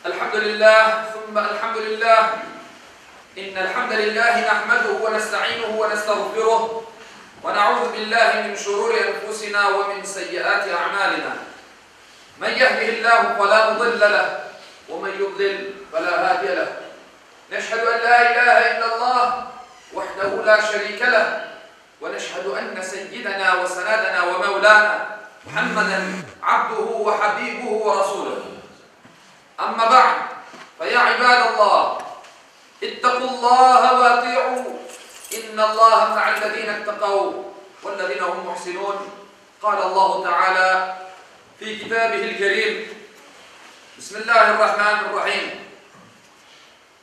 الحمد لله ثم الحمد لله إن الحمد لله نحمده ونستعينه ونستغفره ونعوذ بالله من شرور أنفسنا ومن سيئات أعمالنا من يهده الله فلا مضل له ومن يضلل فلا هادي له نشهد أن لا إله إلا الله وحده لا شريك له ونشهد أن سيدنا وسندنا ومولانا محمدا عبده وحبيبه ورسوله أما بعد فيا عباد الله اتقوا الله واطيعوا إن الله مع الذين اتقوا والذين هم محسنون قال الله تعالى في كتابه الكريم بسم الله الرحمن الرحيم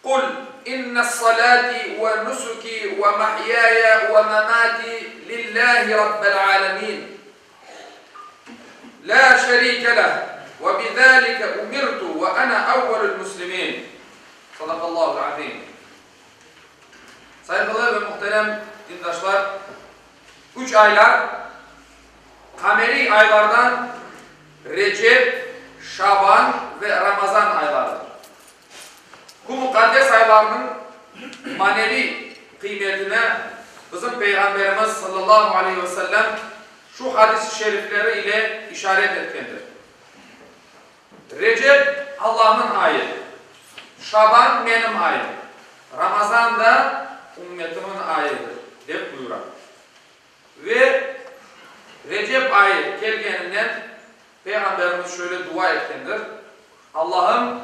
قل إن الصلاة ونسكي ومحياي ومماتي لله رب العالمين لا شريك له وبذلك أمرت وأنا أول المسلمين Sadakallahu azim. Saygılı ve muhterem dindaşlar, 3 aylar kameri aylardan Recep, Şaban ve Ramazan aylarıdır. Bu mukaddes aylarının manevi kıymetine bizim Peygamberimiz sallallahu aleyhi ve sellem şu hadis-i şerifleri ile işaret etkendir. Recep Allah'ın ayı, Şaban benim ayım, Ramazan da ümmetimin ayıdır deyip buyurar. Ve Recep ayı gelgeninden Peygamberimiz şöyle dua etkendir. Allah'ım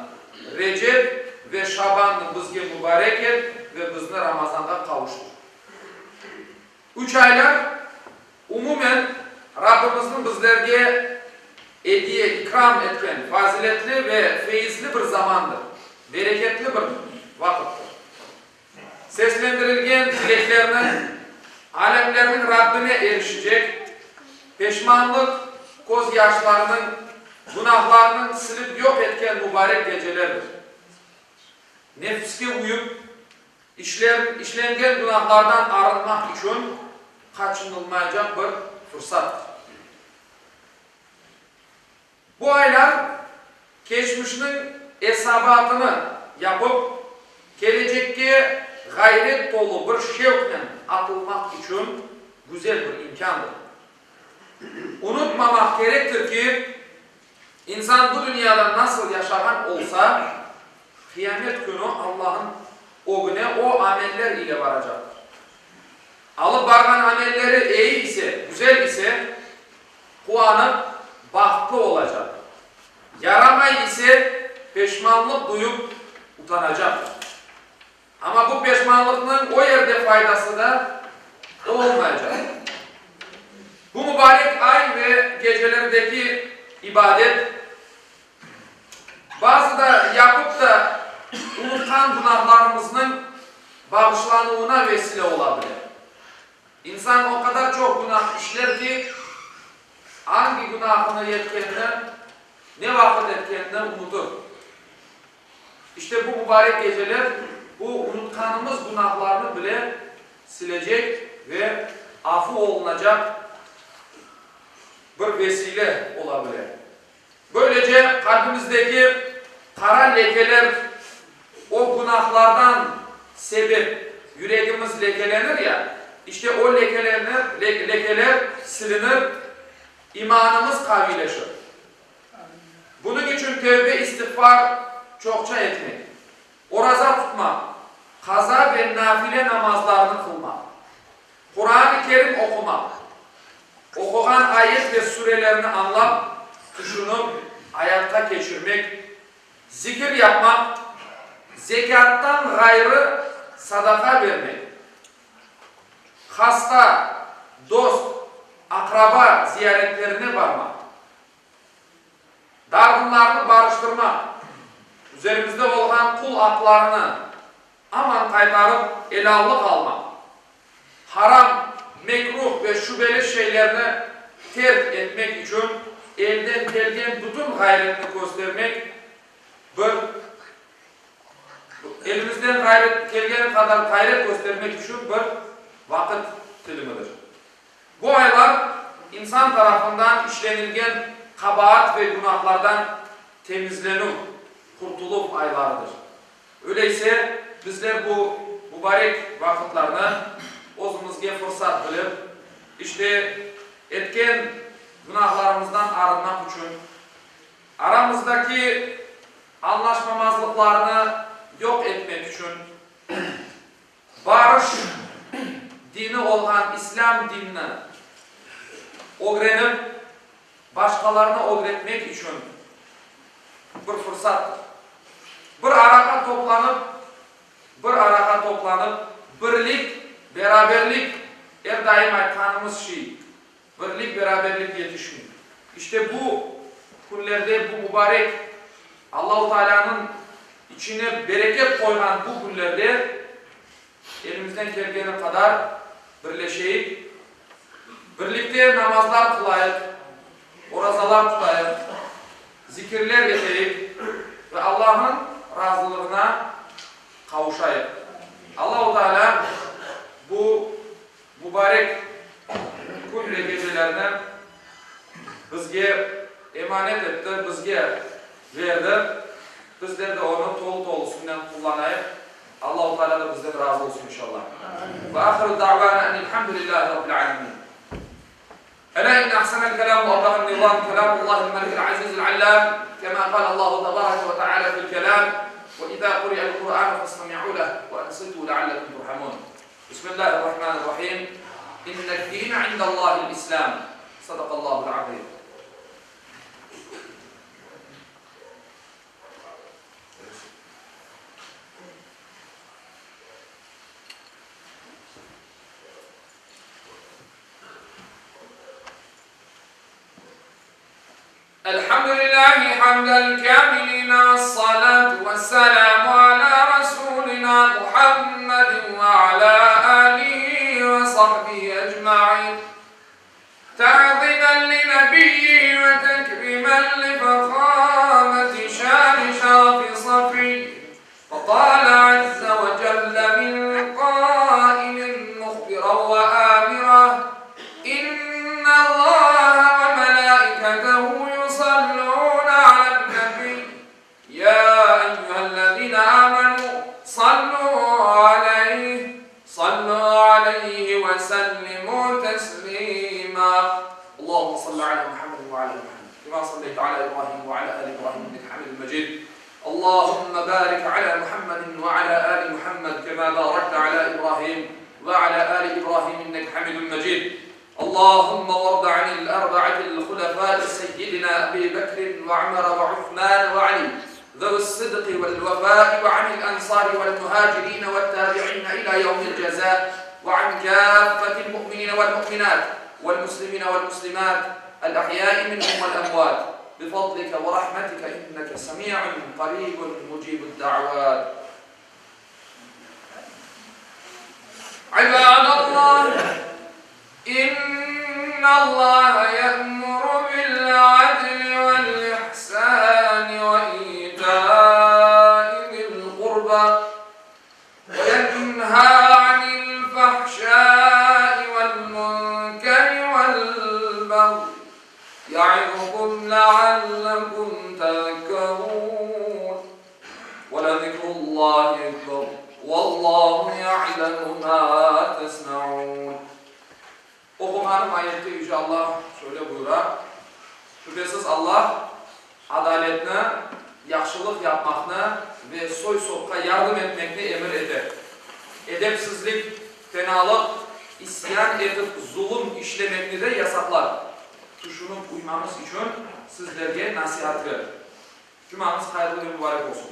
Recep ve Şaban'ı bizge mübarek et ve bizni Ramazan'da kavuştur. 3 aylar umumen Rabbimizin bizlerge hediye ikram etken faziletli ve feyizli bir zamandır. Bereketli bir vakittir. Seslendirilgen dileklerinin, alemlerinin Rabbine erişecek, peşmanlık, koz yaşlarının, günahlarının silip yok etken mübarek gecelerdir. Nefske uyup, işlengen günahlardan arınmak için kaçınılmayacak bir fırsattır. Bu aylar geçmişinin hesabatını yapıp gelecekke gayret dolu bir şevkle atılmak için güzel bir imkandır. Unutmamak gerektir ki insan bu dünyada nasıl yaşayan olsa kıyamet günü Allah'ın o güne o ameller ile varacaktır. Alıp bakan amelleri iyi ise, güzel ise puanı bahtlı olacak. Yaramay ise peşmanlık duyup utanacaktır. Ama bu peşmanlığının o yerde faydası da olmayacak. Bu mübarek ay ve gecelerdeki ibadet bazı da yapıp da unutan günahlarımızın bağışlanığına vesile olabilir. İnsan o kadar çok günah işler ki hangi günahını yetkenine, ne vakit etkenine unutur. İşte bu mübarek geceler bu unutkanımız günahlarını bile silecek ve affı olunacak bir vesile olabilir. Böylece kalbimizdeki kara lekeler o günahlardan sebep yüreğimiz lekelenir ya, işte o lekeler silinir, imanımız kavileşir. Bunun için tövbe istiğfar çokça etmek, oraza tutmak, kaza ve nafile namazlarını kılmak, Kur'an-ı Kerim okumak, okunan ayet ve surelerini anlap, düşünüp hayata geçirmek, zikir yapmak, zekattan gayrı sadaka vermek, hasta, dost, akraba ziyaretlerine varmak, dargınlarını barıştırmak, üzerimizde olan kul haklarını aman kaytarıp helallık almak, haram, mekruh ve şüpheli şeylerini terk etmek için elden gelgen bütün gayretini göstermek, elimizden gelgen kadar gayret göstermek için bir vakit dilimidir. Bu aylar insan tarafından işlenilgen kabahat ve günahlardan temizlenip, kurtulup aylarıdır. Öyleyse bizler bu mübarek vakitlerini özümüzge fırsat bilip, işte etken günahlarımızdan arınmak için, aramızdaki anlaşmamazlıklarını yok etmek için, barış dini olan İslam dinini öğrenip, başkalarına öğretmek için bir fırsattır. Bir araya toplanıp, birlik, beraberlik, her daim aytkanımız şey, birlik, beraberlik yetişmiyor. İşte bu günlerde, bu mübarek Allah-u Teala'nın içine bereket koygan bu günlerde elimizden geldiğine kadar birleşeyip, birlikte namazlar kılayıp, orazalar tutayıp, zikirler getirip ve Allah'ın razılığına kavuşayıp. Allah-u Teala bu mübarek gün ve gecelerini bizge emanet etti, bizge verdi. Bizler de onu tolu-tolusundan kullanayıp, Allah-u Teala da bizden razı olsun inşallah. Ve ahiru da'vana enilhamdülillahi rabbil alemin. Ela inne ahsanel kelam ve abdahın nizam kelamullahil melikil azizil allam kema kal Allahu tebareke ve teala fil kelam ve idâ kuri'el Kur'an fastami'u leh ve ensitu leallekum turhamun. Bismillahirrahmanirrahim. İnned dîne indallâhil islam. Sadakallâhul azîm. Elhamdülillahi hamdel kâmilina, salatu vesselamu ala Resulina Muhammedin ve ala alihi ve sahbihi ecma'in. Ta'zimen li nebiyyi ve tekrimen li fekâmeti şâni şâfi safi. فقال عز وجل من قائل مخبرا وآمرا إن الله وملائكته يصلون على النبي يا أيها الذين آمنوا صلوا عليه وسلموا تسليما اللهم صل على محمد وعلى آل محمد كما صليت على إبراهيم وعلى آل إبراهيم إنك حميد مجيد اللهم بارك على محمد وعلى آل محمد كما باركت على إبراهيم وعلى آل إبراهيم إنك حميد مجيد اللهم وارض عن الأربعة الخلفاء سيدنا أبي بكر وعمر وعثمان وعلي ذوي الصدق والوفاء وعن الأنصار والمهاجرين والتابعين إلى يوم الجزاء وعن كافة المؤمنين والمؤمنات والمسلمين والمسلمات الأحياء منهم والأموات بفضلك ورحمتك إنك سميع قريب مجيب الدعوات. عباد الله إن الله يأمر بالعدل والإحسان وإيتاء ذي القربى وينهى عن الفحشاء والمنكر والبغي يعظكم لعلكم تذكرون ولذكر الله أكبر والله يعلم ما تسمعون. Okumanım ayette Yüce Allah şöyle buyurar. Şüphesiz Allah adaletini, yaxşılık yapmakını ve soy sopka yardım etmekini emir eder. Edepsizlik, fenalık, isyan edip zulüm işlemekini de yasaklar. Düşünüp uymamız için sizlerge nasihat verir. Cümamız hayırlı ve mübarek olsun.